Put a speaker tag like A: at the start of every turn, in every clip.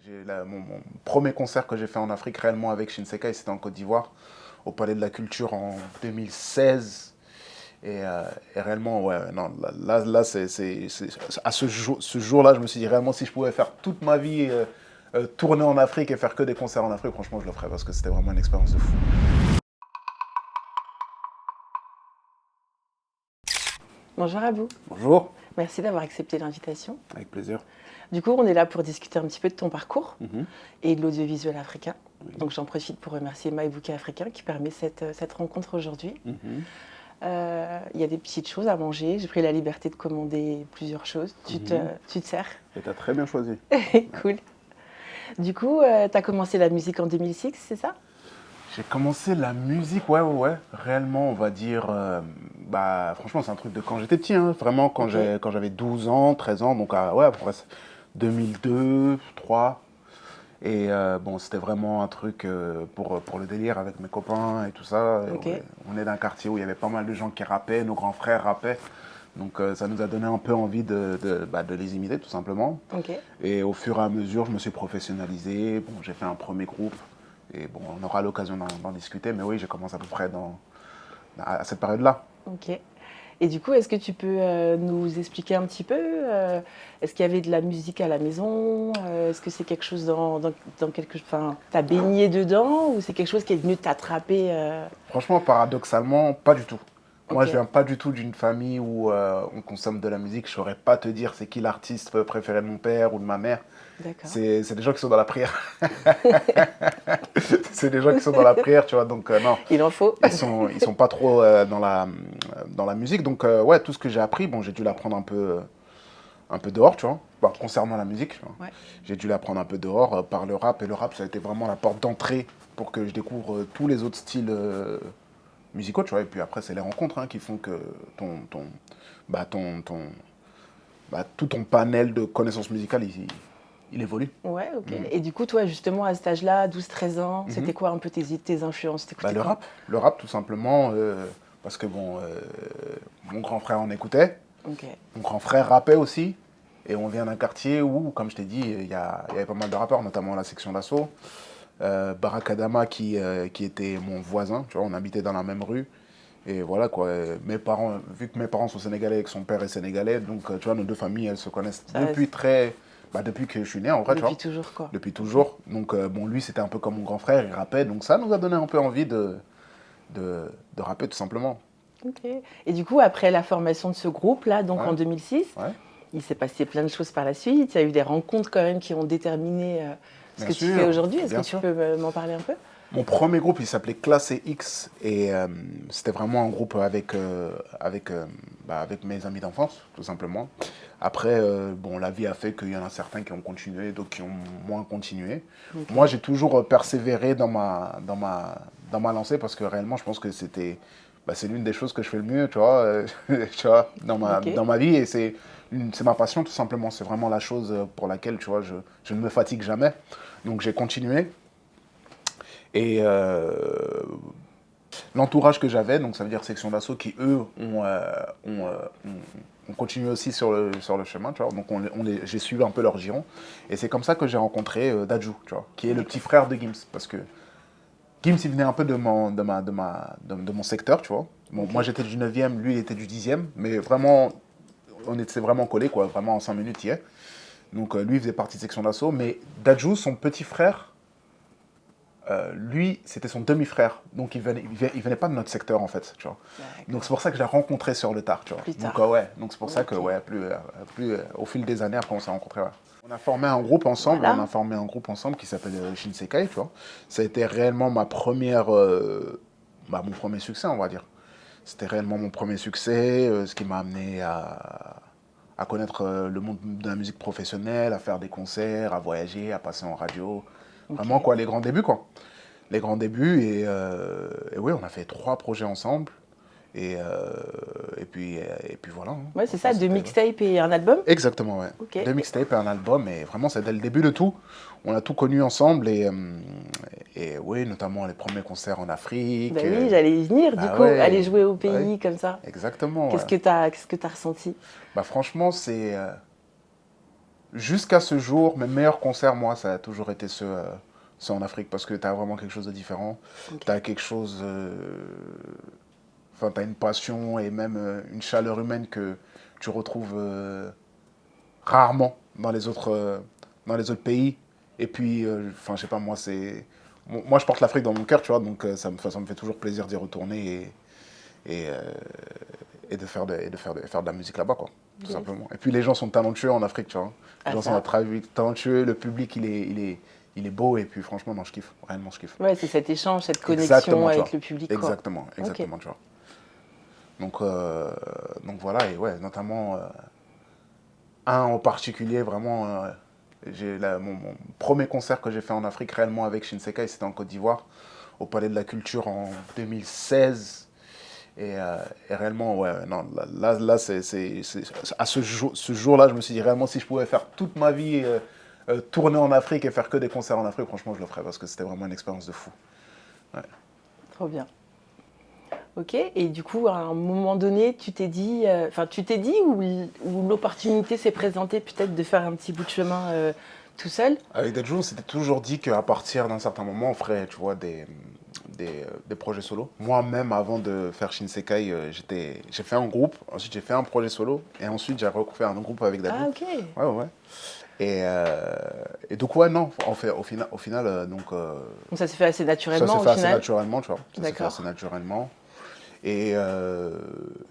A: Mon premier concert que j'ai fait en Afrique réellement avec Shinsekai, c'était en Côte d'Ivoire, au Palais de la Culture en 2016. Et réellement, ouais, non, là à ce jour-là, je me suis dit réellement, si je pouvais faire toute ma vie tourner en Afrique et faire que des concerts en Afrique, franchement, je le ferais parce que c'était vraiment une expérience de fou.
B: Bonjour Abou,
A: Bonjour,
B: merci d'avoir accepté l'invitation.
A: avec plaisir.
B: Du coup, on est là pour discuter un petit peu de ton parcours
A: Mhm.
B: et de l'audiovisuel africain.
A: Oui.
B: Donc j'en profite pour remercier My Bouquet Africain qui permet cette rencontre aujourd'hui.
A: Mhm.
B: Il y a des petites choses à manger, j'ai pris la liberté de commander plusieurs choses. Tu te sers?
A: Et t'as très bien choisi.
B: Cool. Du coup, tu as commencé la musique en 2006, c'est ça?
A: J'ai commencé la musique, ouais. Réellement, on va dire, franchement, c'est un truc de quand j'étais petit, hein. Vraiment,
B: Ok.
A: quand j'avais 12 ans, 13 ans, donc ouais, à peu près 2002, 2003. Et bon, c'était vraiment un truc pour le délire avec mes copains et tout ça. Et
B: Ok.
A: on est d'un quartier où il y avait pas mal de gens qui rappaient, nos grands frères rappaient. Donc ça nous a donné un peu envie de les imiter, tout simplement.
B: Ok.
A: Et au fur et à mesure, je me suis professionnalisé. Bon, j'ai fait un premier groupe. Et bon, on aura l'occasion d'en discuter. Mais oui, j'ai commencé à peu près à cette période-là.
B: Ok. Et du coup, est-ce que tu peux nous expliquer un petit peu est-ce qu'il y avait de la musique à la maison est-ce que c'est quelque chose dans quelque... Enfin, t'as baigné dedans ou c'est quelque chose qui est venu t'attraper
A: Franchement, paradoxalement, pas du tout. Moi,
B: Ok,
A: je viens pas du tout d'une famille où on consomme de la musique. Je saurais pas te dire c'est qui l'artiste préféré de mon père ou de ma mère.
B: d'accord.
A: C'est des gens qui sont dans la prière. C'est des gens qui sont dans la prière, tu vois. Donc, non,
B: Il en faut.
A: ils sont pas trop dans la musique. Donc, ouais, tout ce que j'ai appris, bon, j'ai dû l'apprendre un peu dehors, tu vois. Bon, concernant la musique, tu vois.
B: Ouais,
A: J'ai dû l'apprendre un peu dehors par le rap. Et le rap, ça a été vraiment la porte d'entrée pour que je découvre tous les autres styles musicaux, tu vois. Et puis après, c'est les rencontres qui font que ton, ton, bah, ton, ton, tout ton panel de connaissances musicales, il évolue.
B: ouais, ok.
A: Mm.
B: Et du coup, toi, justement, à cet âge-là, 12-13 ans,
A: Mhm.
B: c'était quoi un peu tes influences?
A: Bah,
B: T'écoutais quoi?
A: le rap tout simplement, parce que bon, mon grand frère en écoutait,
B: Ok,
A: mon grand frère rappait aussi, et on vient d'un quartier où, comme je t'ai dit, il y avait pas mal de rappeurs, notamment la section d'assaut, Barakadama qui était mon voisin, tu vois, on habitait dans la même rue, et voilà quoi, mes parents, vu que mes parents sont sénégalais et que son père est sénégalais, donc tu vois, nos deux familles, elles se connaissent
B: ça,
A: depuis que je suis né en vrai, tu
B: depuis
A: vois,
B: toujours, quoi.
A: depuis
B: Ok,
A: toujours. Donc bon, lui c'était un peu comme mon grand frère, il rappait, donc ça nous a donné un peu envie de rapper tout simplement.
B: ok. Et du coup, après la formation de ce groupe-là, donc en
A: Ouais,
B: 2006,
A: ouais,
B: il s'est passé plein de choses par la suite. Il y a eu des rencontres quand même qui ont déterminé ce que tu fais aujourd'hui. Est-ce que
A: bien
B: tu
A: sûr.
B: peux m'en parler un peu?
A: Mon premier groupe, il s'appelait Classe X et c'était vraiment un groupe avec mes amis d'enfance, tout simplement. Après, bon, la vie a fait qu'il y en a certains qui ont continué, d'autres qui ont moins continué.
B: Ok.
A: Moi, j'ai toujours persévéré dans ma lancée parce que réellement, je pense que c'est l'une des choses que je fais le mieux, tu vois, tu vois,
B: Ok.
A: dans ma vie et c'est ma passion, tout simplement. C'est vraiment la chose pour laquelle, tu vois, je ne me fatigue jamais. Donc, j'ai continué. Et l'entourage que j'avais, donc ça veut dire section d'assaut, qui eux ont continué aussi sur le chemin, tu vois. Donc j'ai suivi un peu leur giron. Et c'est comme ça que j'ai rencontré Dadju, tu vois, qui est le petit
B: D'accord.
A: frère de Gims. Parce que Gims, il venait un peu de mon secteur, tu vois. Bon,
B: Ok.
A: moi j'étais du 9e, lui il était du 10e, mais vraiment, on était vraiment collés, quoi. Vraiment en 5 minutes, il y est. Donc lui, il faisait partie de section d'assaut. Mais Dadju, son petit frère, lui, c'était son demi-frère. Donc, il venait pas de notre secteur, en fait, tu vois. Donc, c'est
B: D'accord.
A: pour ça que je l'ai rencontré sur le tard, tu vois.
B: Plus
A: Donc,
B: tard.
A: ouais. Donc, c'est pour ça que,
B: Ok.
A: ouais, au fil des années, après, on s'est rencontrés, ouais. On a formé un groupe ensemble,
B: Voilà.
A: qui s'appelle Shinsekai, tu vois. Ça a été réellement mon premier succès, on va dire. C'était réellement mon premier succès, ce qui m'a amené à connaître le monde de la musique professionnelle, à faire des concerts, à voyager, à passer en radio.
B: Ok.
A: Vraiment, quoi, les grands débuts, quoi. Les grands débuts, et oui, on a fait 3 projets ensemble, et puis voilà, hein.
B: Ouais, c'est
A: Franchement,
B: ça, deux
A: c'était... Ouais.
B: mixtapes et un album?
A: Exactement, ouais.
B: Ok.
A: 2 mixtapes et un album, et vraiment, c'était le début de tout. On a tout connu ensemble, et oui, notamment les premiers concerts en Afrique.
B: Ben oui, j'allais y venir, du
A: Bah
B: coup, aller
A: ouais,
B: jouer au
A: bah ouais,
B: pays comme ça.
A: exactement, ouais.
B: Qu'est-ce que t'as ressenti?
A: Bah franchement, Jusqu'à ce jour, mes meilleurs concerts, moi, ça a toujours été ceux en Afrique parce que tu as vraiment quelque chose de différent.
B: Ok.
A: Tu as quelque chose. Enfin, tu as une passion et même une chaleur humaine que tu retrouves rarement dans les autres pays. Et puis, enfin, je sais pas, moi, c'est. Moi, je porte l'Afrique dans mon cœur, tu vois, donc ça me fait toujours plaisir d'y retourner et, euh, et de faire de la musique là-bas, quoi, tout
B: Yes.
A: simplement. Et puis, les gens sont talentueux en Afrique, tu vois. Les
B: Ah
A: gens sont
B: ça.
A: talentueux, le public, il est beau, et puis, franchement, non, je kiffe, réellement, je kiffe.
B: Ouais, c'est cet échange, cette connexion
A: Exactement, tu
B: avec
A: vois.
B: le public, quoi.
A: Exactement,
B: Ok.
A: exactement, tu vois. Donc, voilà, et ouais, notamment, un en particulier, vraiment, mon premier concert que j'ai fait en Afrique réellement avec Shinsekai, c'était en Côte d'Ivoire, au Palais de la Culture en 2016. Et réellement, ouais, non, là à ce jour-là, je me suis dit réellement, si je pouvais faire toute ma vie tourner en Afrique et faire que des concerts en Afrique, franchement, je le ferais parce que c'était vraiment une expérience de fou. Ouais.
B: Trop bien. Ok. Et du coup, à un moment donné, tu t'es dit, ou l'opportunité s'est présentée peut-être de faire un petit bout de chemin tout seul.
A: Avec Deadjour, on s'était toujours dit qu'à partir d'un certain moment, on ferait, tu vois, des projets solo. Moi-même, avant de faire Shinsekai, j'ai fait un groupe, ensuite j'ai fait un projet solo, et ensuite j'ai refait un groupe avec
B: Ah
A: Dadju.
B: ok.
A: Ouais, ouais, ouais. Et donc, ouais, non, au final
B: Donc ça s'est fait assez
A: ça s'est
B: naturellement au
A: fait assez
B: final.
A: naturellement, tu vois. Ça s'est fait assez
B: D'accord.
A: naturellement. Et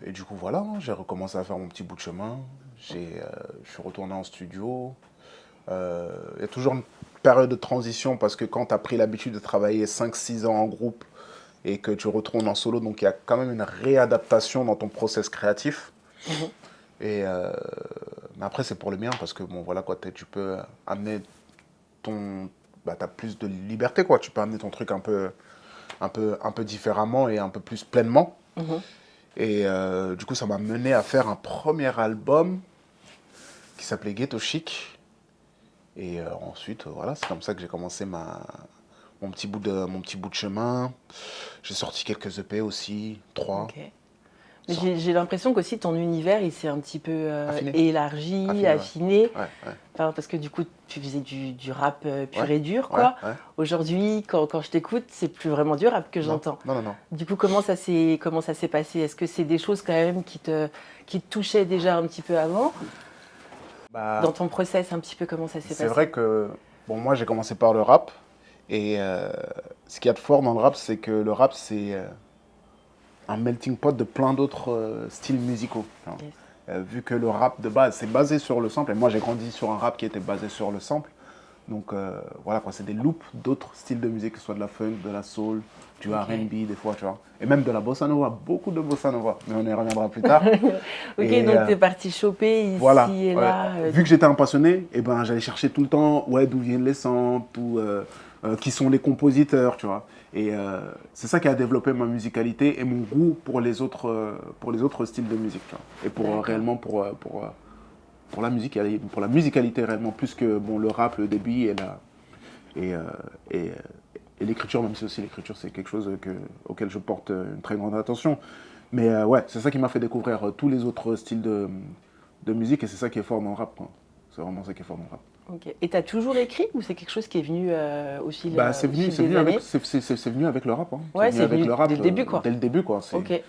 A: du coup, voilà, hein, j'ai recommencé à faire mon petit bout de chemin. Je suis retourné en studio. Il y a toujours une période de transition parce que quand tu as pris l'habitude de travailler 5 6 ans en groupe et que tu retournes en solo, donc il y a quand même une réadaptation dans ton process créatif.
B: Mhm.
A: Et, mais après, c'est pour le bien parce que, bon, voilà, quoi, tu peux amener ton. Bah, tu as plus de liberté, quoi. Tu peux amener ton truc un peu différemment et un peu plus pleinement.
B: Mhm.
A: Et du coup, ça m'a mené à faire un premier album qui s'appelait Ghetto Chic. Et ensuite, voilà, c'est comme ça que j'ai commencé mon petit bout de chemin. J'ai sorti quelques EP aussi, 3.
B: Ok. Mais j'ai l'impression qu'aussi ton univers il s'est un petit peu
A: Affiné.
B: élargi,
A: Affiné, ouais.
B: affiné.
A: Ouais, ouais,
B: Enfin, parce que du coup, tu faisais du rap
A: ouais,
B: pur et dur,
A: ouais,
B: quoi.
A: ouais.
B: Aujourd'hui, quand je t'écoute, c'est plus vraiment du rap que
A: Non,
B: j'entends.
A: non, non, non.
B: Du coup, comment ça s'est passé? Est-ce que c'est des choses quand même qui te touchaient déjà un petit peu avant? Dans
A: Bah,
B: ton process, un petit peu, comment ça s'est
A: c'est vrai
B: passé?
A: que, bon, moi, j'ai commencé par le rap. Et ce qu'il y a de fort dans le rap, c'est que le rap, c'est un melting pot de plein d'autres styles musicaux. Hein.
B: Yes.
A: Vu que le rap de base, c'est basé sur le sample, et moi j'ai grandi sur un rap qui était basé sur le sample. Donc voilà quoi, c'est des loops d'autres styles de musique, que ce soit de la funk, de la soul, du
B: Ok.
A: R&B des fois, tu vois. Et même de la bossa nova, beaucoup de bossa nova, mais on y reviendra plus tard.
B: Ok,
A: Et
B: donc t'es parti choper
A: voilà,
B: ici et
A: ouais.
B: là.
A: Vu que j'étais un passionné, et ben, j'allais chercher tout le temps ouais, d'où viennent les samples, qui sont les compositeurs, tu vois. Et c'est ça qui a développé ma musicalité et mon goût pour les autres styles de musique, tu vois. Et
B: D'accord.
A: réellement pour la musique, pour la musicalité réellement, plus que bon, le rap, le débit et, euh, et, euh, et l'écriture, même si aussi l'écriture c'est quelque chose auquel je porte une très grande attention. Mais ouais, c'est ça qui m'a fait découvrir tous les autres styles de musique et c'est ça qui est fort dans le rap, quoi. C'est vraiment ça qui est fort dans le rap.
B: Ok. Et t'as toujours écrit ou c'est quelque chose qui est venu
A: Bah,
B: au fil des années?
A: c'est venu avec le rap, hein. C'est
B: Ouais,
A: venu
B: c'est
A: avec
B: venu
A: le
B: dès
A: rap
B: le début, quoi.
A: dès le début, quoi.
B: Ok.
A: Et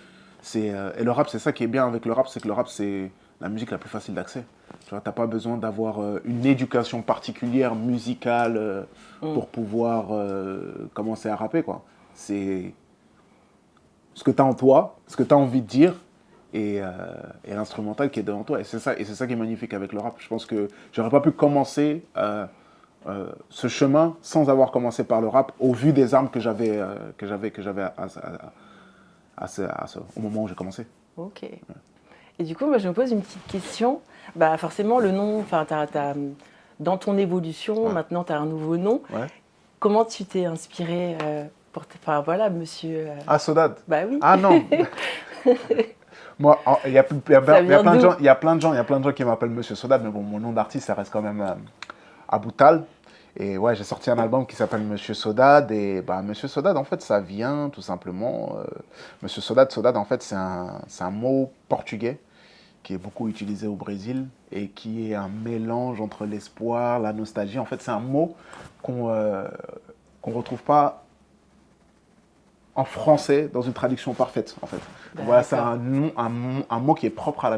A: le rap, c'est ça qui est bien avec le rap, c'est que le rap, c'est la musique la plus facile d'accès. Tu vois, t'as pas besoin d'avoir une éducation particulière musicale
B: Mm.
A: pour pouvoir commencer à rapper, quoi. C'est ce que tu as en toi, ce que tu as envie de dire et, euh, et l'instrumental qui est devant toi. Et c'est ça qui est magnifique avec le rap. Je pense que j'aurais pas pu commencer ce chemin sans avoir commencé par le rap au vu des armes que j'avais au moment où j'ai commencé.
B: Ok. Et du coup, moi, je me pose une petite question. Bah, forcément, le nom, enfin, dans ton évolution,
A: Ouais.
B: maintenant, tu as un nouveau nom.
A: Ouais.
B: Comment tu t'es inspiré enfin, voilà, monsieur.
A: Ah, Sodade.
B: Bah oui,
A: Ah non. Moi,
B: ça vient d'où?
A: il y a plein de gens, il y a plein de gens qui m'appellent Monsieur Sodade, mais bon, mon nom d'artiste, ça reste quand même Aboutal. Et ouais, j'ai sorti un album qui s'appelle Monsieur Sodade. Et bah, Monsieur Sodade, en fait, ça vient tout simplement. Monsieur Sodade, en fait, c'est un mot portugais qui est beaucoup utilisé au Brésil et qui est un mélange entre l'espoir, la nostalgie. En fait, c'est un mot qu'on qu'on retrouve pas en français dans une traduction parfaite, en fait. Voilà, c'est un mot qui est propre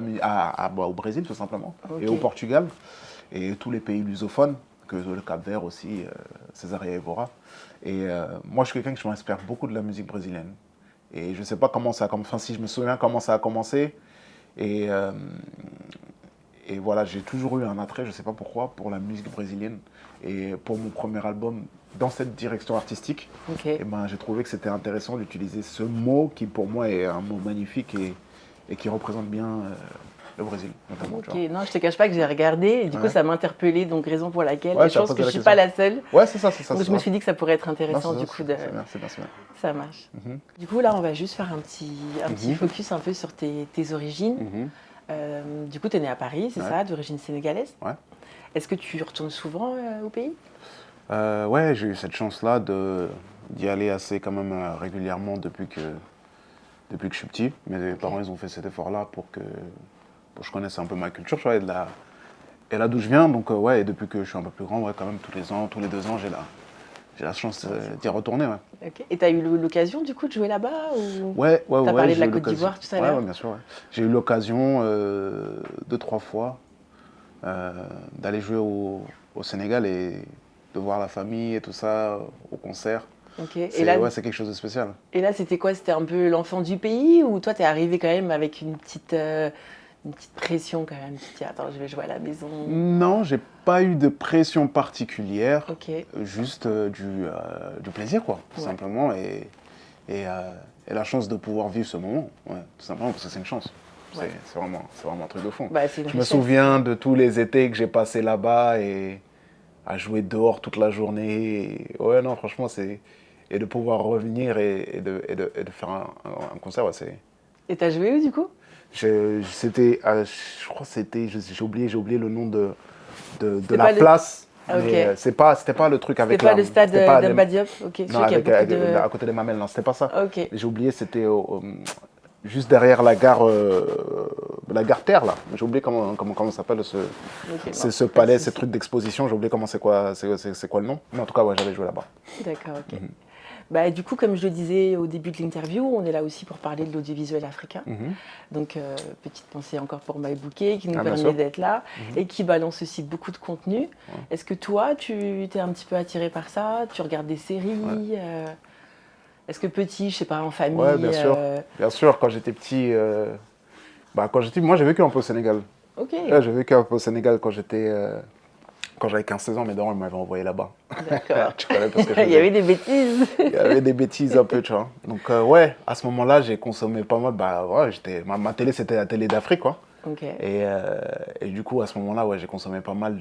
A: au Brésil, tout simplement, et au Portugal, et tous les pays lusophones, que le Cap-Vert aussi, Césaria Évora. Et moi, je suis quelqu'un qui m'inspire beaucoup de la musique brésilienne. Et je ne sais pas comment ça a commencé, enfin, si je me souviens comment ça a commencé. Et voilà, j'ai toujours eu un attrait, je ne sais pas pourquoi, pour la musique brésilienne. Et pour mon premier album, dans cette direction artistique, et ben, j'ai trouvé que c'était intéressant d'utiliser ce mot qui, pour moi, est un mot magnifique et qui représente bien le Brésil, notamment.
B: Ok, non, je te cache pas que j'ai regardé et du coup, ça m'a interpellé, donc raison pour laquelle.
A: Ouais,
B: et je pense que je ne suis pas la seule.
A: Ouais, c'est ça, c'est ça.
B: Donc je me suis dit que ça pourrait être intéressant
A: non,
B: du coup de.
A: C'est bien.
B: Ça marche. Du coup, là, on va juste faire un petit focus un peu sur tes origines. Du coup, tu es né à Paris, c'est ça, d'origine sénégalaise.
A: Ouais.
B: Est-ce que tu retournes souvent au pays?
A: Ouais, j'ai eu cette chance-là d'y aller assez quand même régulièrement depuis que je suis petit. Mes parents, ils ont fait cet effort-là pour que je connaisse un peu ma culture, tu vois, et là d'où je viens. Donc ouais, et depuis que je suis un peu plus grand, ouais, quand même tous les ans, tous les 2 ans, j'ai la chance d'y retourner. Ouais.
B: Okay. Et tu as eu l'occasion du coup de jouer là-bas ou...
A: Ouais.
B: Tu as parlé de la Côte d'Ivoire tout à l'heure.
A: Ouais, bien sûr. Ouais. J'ai eu l'occasion 2-3 fois d'aller jouer au Sénégal et de voir la famille et tout ça au concert.
B: Okay.
A: C'est quelque chose de spécial.
B: Et là, c'était quoi? C'était un peu l'enfant du pays ou toi, tu es arrivé quand même avec une petite pression quand même? Tu te dis, attends, je vais jouer à la maison.
A: Non, j'ai pas eu de pression particulière.
B: Okay.
A: Juste du plaisir, quoi, tout simplement. Et la chance de pouvoir vivre ce moment, tout simplement, parce que c'est une chance. Ouais. C'est vraiment un truc de fond.
B: Bah,
A: je me souviens de tous les étés que j'ai passés là-bas et à jouer dehors toute la journée. Ouais, non, franchement, et de pouvoir revenir et de faire un concert, ouais, c'est...
B: Et t'as joué où, du coup?
A: C'était, je crois que c'était, j'ai oublié le nom de la place.
B: Okay.
A: C'était pas le truc avec
B: la... C'était pas le stade d'Demba Diop? Okay.
A: Non, à côté des Mamelles, non, c'était pas ça.
B: Okay.
A: J'ai oublié, c'était juste derrière la gare Terre, là. J'ai oublié comment s'appelle ce palais, ce truc d'exposition. J'ai oublié c'est quoi le nom. Mais en tout cas, ouais, j'avais joué là-bas.
B: D'accord, ok. Bah, du coup, comme je le disais au début de l'interview, on est là aussi pour parler de l'audiovisuel africain. Donc, petite pensée encore pour My Bouquet qui nous permet d'être là et qui balance aussi beaucoup de contenu. Est-ce que toi, tu t'es un petit peu attiré par ça? Tu regardes des séries? Est-ce que petit, je sais pas, en famille?
A: Ouais, bien sûr. Bien sûr, quand j'étais petit, moi j'ai vécu un peu au Sénégal.
B: Ok.
A: Ouais, j'ai vécu un peu au Sénégal quand j'avais 15-16 ans, mes parents m'avaient envoyé là-bas.
B: D'accord.
A: Tu connais parce que
B: il y avait des bêtises.
A: Il y avait des bêtises un peu, tu vois. Donc ouais, à ce moment-là, j'ai consommé pas mal. Ma télé, c'était la télé d'Afrique, quoi.
B: Okay.
A: Et du coup, à ce moment-là, ouais, j'ai consommé pas mal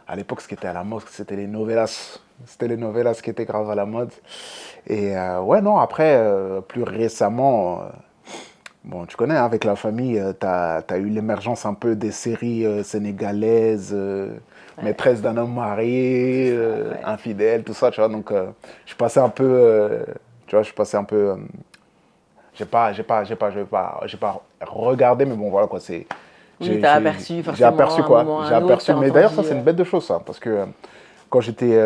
A: à l'époque, ce qui était à la mode, c'était les novellas. C'était les novellas qui étaient grave à la mode. Et ouais, non, après, plus récemment... Bon, tu connais, hein, avec la famille, t'as eu l'émergence un peu des séries sénégalaises, Maîtresse d'un homme marié, Infidèle, tout ça, tu vois. Donc, je suis passé un peu, j'ai pas regardé, mais bon, voilà, quoi, c'est...
B: J'ai aperçu, forcément.
A: J'ai aperçu, quoi. J'ai aperçu, mais d'ailleurs, ça, c'est une bête de chose, ça, parce que quand j'étais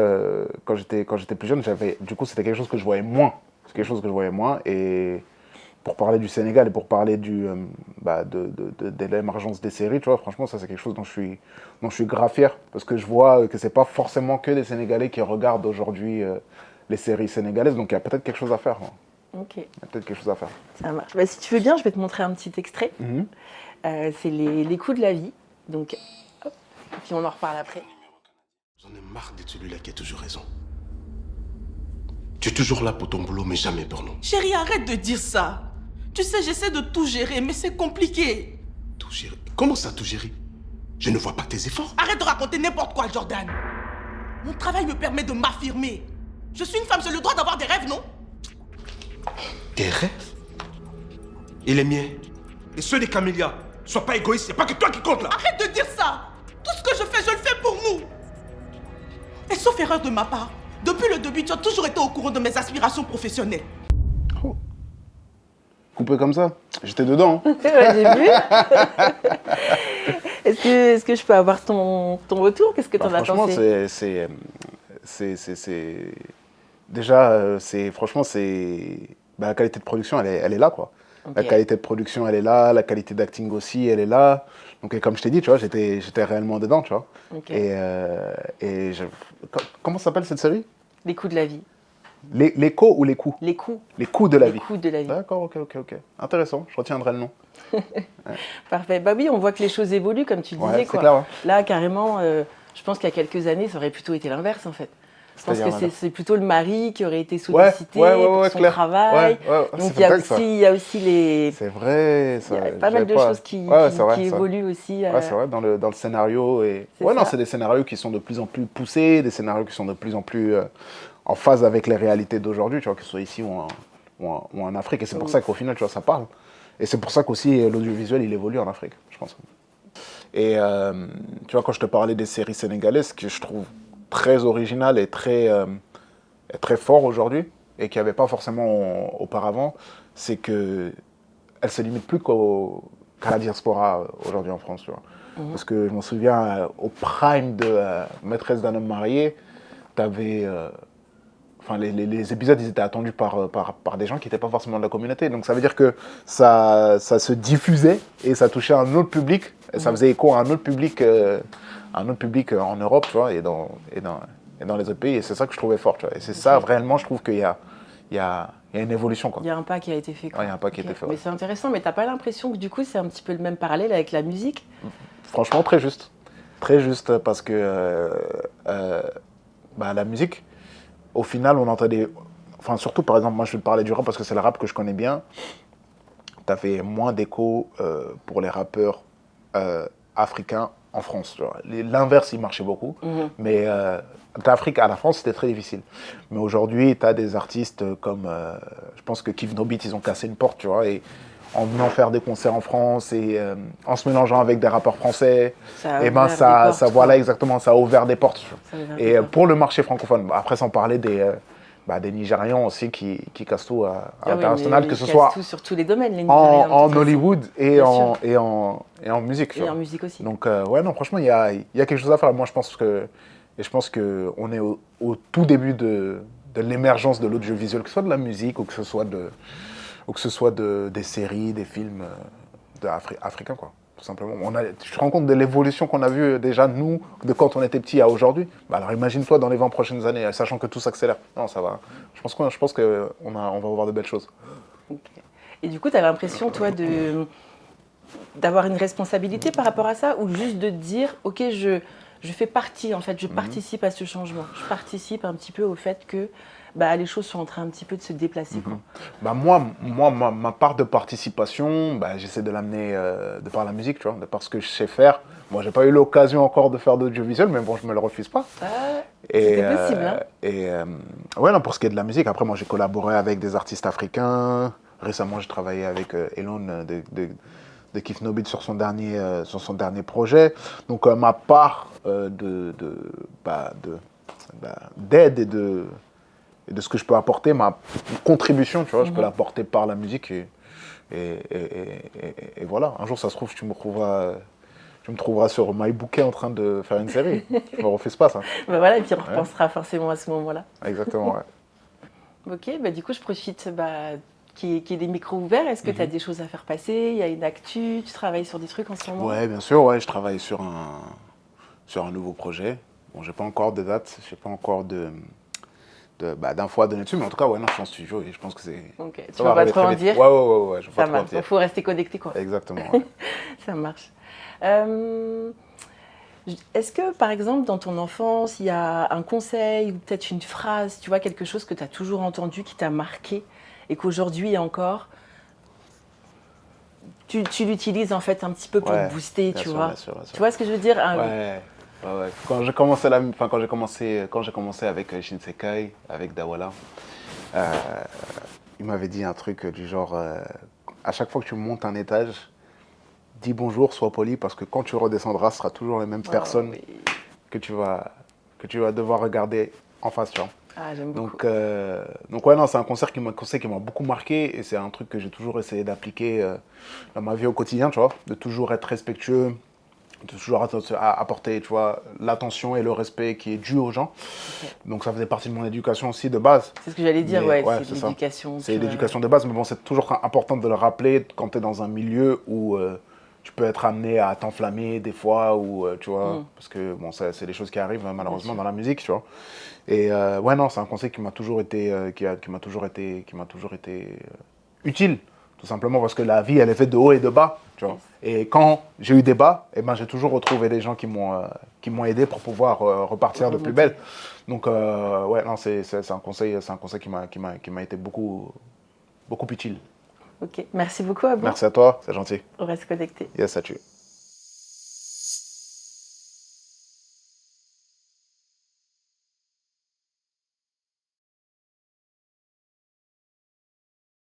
A: plus jeune, du coup, c'était quelque chose que je voyais moins. C'est quelque chose que je voyais moins, et... Pour parler du Sénégal et pour parler de l'émergence des séries, tu vois, franchement, ça c'est quelque chose dont je suis grave fier, parce que je vois que c'est pas forcément que des Sénégalais qui regardent aujourd'hui les séries sénégalaises, donc il y a peut-être quelque chose à faire.
B: Ok.
A: Il y a peut-être quelque chose à faire.
B: Ça marche. Bah, si tu veux bien, je vais te montrer un petit extrait. C'est les coups de la vie, donc hop, et puis on en reparle après.
C: J'en ai marre d'être celui-là qui a toujours raison. Tu es toujours là pour ton boulot, mais jamais pour nous.
D: Chérie, arrête de dire ça. Tu sais, j'essaie de tout gérer, mais c'est compliqué.
C: Tout gérer? Comment ça, tout gérer? Je ne vois pas tes efforts.
D: Arrête de raconter n'importe quoi, Jordan. Mon travail me permet de m'affirmer. Je suis une femme, j'ai le droit d'avoir des rêves, non?
C: Tes rêves? Et les miens? Et ceux des camélias? Sois pas égoïste, c'est pas que toi qui compte là.
D: Arrête de dire ça. Tout ce que je fais pour nous. Et sauf erreur de ma part, depuis le début, tu as toujours été au courant de mes aspirations professionnelles.
A: Coupé comme ça. J'étais dedans. Hein.
B: Ouais, j'ai vu. Est-ce que je peux avoir ton retour? Qu'est-ce que tu en as
A: Franchement,
B: pensé?
A: Déjà, franchement, la qualité de production, elle est là, quoi. La
B: Ok.
A: qualité de production, elle est là. La qualité d'acting aussi, elle est là. Donc, et comme je t'ai dit, tu vois, j'étais réellement dedans, tu vois.
B: Ok.
A: Comment s'appelle cette série?
B: Les coups de la vie.
A: L'écho ou les coups?
B: Les coups.
A: Les coups de la
B: Les
A: vie.
B: coups de la vie.
A: D'accord, ok. Intéressant, je retiendrai le nom.
B: Parfait. Bah oui, on voit que les choses évoluent, comme tu disais,
A: Ouais, c'est
B: quoi.
A: clair, ouais.
B: Là, carrément, je pense qu'il y a quelques années, ça aurait plutôt été l'inverse, en fait. Je pense que
A: C'est-à-dire,
B: c'est plutôt le mari qui aurait été
A: ouais,
B: sollicité pour son
A: clair.
B: travail.
A: Ouais,
B: Donc
A: c'est vrai que ça.
B: il y a aussi les...
A: C'est vrai,
B: Il y
A: ça.
B: a pas mal de choses qui
A: c'est vrai, ça.
B: évoluent aussi.
A: Ouais, c'est vrai, dans le scénario.
B: C'est
A: Ouais, non,
B: ça.
A: c'est des scénarios qui sont de plus en plus poussés, des scénarios qui sont de plus en plus en phase avec les réalités d'aujourd'hui, tu vois, que ce soit ici ou en Afrique. Et c'est pour ça qu'au final, tu vois, ça parle. Et c'est pour ça qu'aussi l'audiovisuel, il évolue en Afrique, je pense. Et tu vois, quand je te parlais des séries sénégalaises, que je trouve très originales et très fort aujourd'hui, et qu'il n'y avait pas forcément auparavant, c'est que elle se limite plus qu'à la diaspora aujourd'hui en France, tu vois. Parce que je me souviens, au prime de Maîtresse d'un homme marié, t'avais... Enfin, les épisodes, ils étaient attendus par des gens qui n'étaient pas forcément de la communauté. Donc ça veut dire que ça se diffusait et ça touchait un autre public. Et ça faisait écho à un autre public en Europe, tu vois, et dans les autres pays. Et c'est ça que je trouvais fort, tu vois. Et c'est ça, réellement, je trouve qu'il y a une évolution, quoi.
B: Il y a un pas qui a été fait. Quoi.
A: Ouais, il y a un pas qui a
B: Ok.
A: été fait,
B: Mais
A: ouais.
B: c'est intéressant, mais t'as pas l'impression que du coup, c'est un petit peu le même parallèle avec la musique?
A: Franchement, très juste. Très juste parce que la musique, au final, on entendait... Enfin, surtout, par exemple, moi, je vais te parler du rap parce que c'est le rap que je connais bien. Tu avais moins d'écho pour les rappeurs africains en France. Tu vois. L'inverse, il marchait beaucoup. Mais d'Afrique à la France, c'était très difficile. Mais aujourd'hui, tu as des artistes comme... je pense que Kif No Beat, ils ont cassé une porte, tu vois. Et en venant faire des concerts en France et en se mélangeant avec des rappeurs français,
B: Ça a
A: et
B: ouvert des portes, quoi.
A: voilà exactement, ça a ouvert des portes.
B: Ça a ouvert
A: Et
B: des portes.
A: pour le marché francophone, après sans parler des Nigérians aussi qui cassent tout à
B: Ah oui,
A: l'international,
B: mais
A: que
B: ils
A: ce
B: cassent
A: soit
B: tout sur tous les domaines, les
A: en,
B: Nigériens. de
A: en
B: toute façon.
A: Hollywood
B: Bien sûr.
A: et en musique. tu
B: Et
A: vois.
B: en musique aussi.
A: Donc ouais, non, franchement, il y a quelque chose à faire. Moi, je pense qu'on est au tout début de l'émergence de l'audiovisuel, que ce soit de la musique ou que ce soit des séries, des films africains, quoi. Tout simplement. Tu te rends compte de l'évolution qu'on a vue déjà, nous, de quand on était petit à aujourd'hui. Alors imagine-toi dans les 20 prochaines années, sachant que tout s'accélère. Non, ça va. Je pense qu'on va avoir de belles choses.
B: Ok. Et du coup, tu as l'impression, toi, d'avoir une responsabilité par rapport à ça, ou juste de te dire, ok, je fais partie, en fait, je participe à ce changement. Je participe un petit peu au fait que les choses sont en train un petit peu de se déplacer. Quoi.
A: Moi, ma part de participation, j'essaie de l'amener de par la musique, tu vois, de par ce que je sais faire. Moi, j'ai pas eu l'occasion encore de faire d'audiovisuel, mais bon, je me le refuse pas.
B: C'était possible, hein.
A: Ouais, non, pour ce qui est de la musique, après, moi, j'ai collaboré avec des artistes africains. Récemment, j'ai travaillé avec Elon de Kif No Beat sur son dernier projet. Donc, ma part d'aide et de ce que je peux apporter, ma contribution, tu vois, je peux l'apporter par la musique et voilà. Un jour, ça se trouve, tu me trouveras sur MyBookie en train de faire une série. Je me refuse pas ça.
B: Voilà, et puis on repensera forcément à ce moment-là.
A: Exactement, ouais.
B: Ok, du coup, je profite qu'il y ait des micros ouverts. Est-ce que tu as des choses à faire passer? Il y a une actu? Tu travailles sur des trucs en ce moment?
A: Ouais, bien sûr, ouais, je travaille sur un nouveau projet. Bon, j'ai pas encore de date, j'ai pas encore d'infos à donner dessus, mais en tout cas, ouais, non, je suis en studio et je pense que c'est...
B: Ok, tu
A: ça
B: vas
A: va
B: pas
A: arriver
B: trop
A: très
B: en
A: vite.
B: dire?
A: Ouais, je vais
B: Ça
A: pas trop en
B: marche, il
A: dire.
B: faut rester connecté, quoi.
A: Exactement, ouais.
B: Ça marche. Est-ce que, par exemple, dans ton enfance, il y a un conseil ou peut-être une phrase, tu vois, quelque chose que tu as toujours entendu, qui t'a marqué et qu'aujourd'hui encore, tu l'utilises en fait un petit peu pour te booster,
A: bien
B: tu
A: sûr,
B: vois?
A: bien sûr, bien sûr.
B: Tu vois ce que je veux dire?
A: Ouais. Quand j'ai commencé avec Shinsekai, avec Dawala, il m'avait dit un truc du genre, à chaque fois que tu montes un étage, dis bonjour, sois poli, parce que quand tu redescendras, ce sera toujours les mêmes personnes
B: Oui.
A: que tu vas devoir regarder en face, tu vois.
B: Ah, j'aime beaucoup.
A: Donc ouais, non, c'est un conseil qui m'a beaucoup marqué et c'est un truc que j'ai toujours essayé d'appliquer dans ma vie au quotidien, tu vois, de toujours être respectueux, de toujours apporter, tu vois, l'attention et le respect qui est dû aux gens.
B: Ok.
A: Donc ça faisait partie de mon éducation aussi de base.
B: C'est ce que j'allais dire,
A: Mais
B: ouais, c'est
A: c'est ça.
B: l'éducation.
A: C'est l'éducation de base, mais bon, c'est toujours important de le rappeler quand tu es dans un milieu où tu peux être amené à t'enflammer des fois, ou tu vois, parce que bon, c'est des choses qui arrivent malheureusement dans la musique, tu vois. Et ouais, non, c'est un conseil qui m'a toujours été, utile, tout simplement parce que la vie, elle est faite de haut et de bas, tu vois.
B: Yes.
A: Et quand j'ai eu des bas, eh ben, j'ai toujours retrouvé des gens qui m'ont aidé pour pouvoir repartir de plus
B: Remonter.
A: belle. Donc, ouais, non, c'est un conseil qui m'a été beaucoup, beaucoup utile.
B: Ok, merci beaucoup, Abo.
A: Merci à toi, c'est gentil.
B: On reste connectés.
A: Yes, à tu.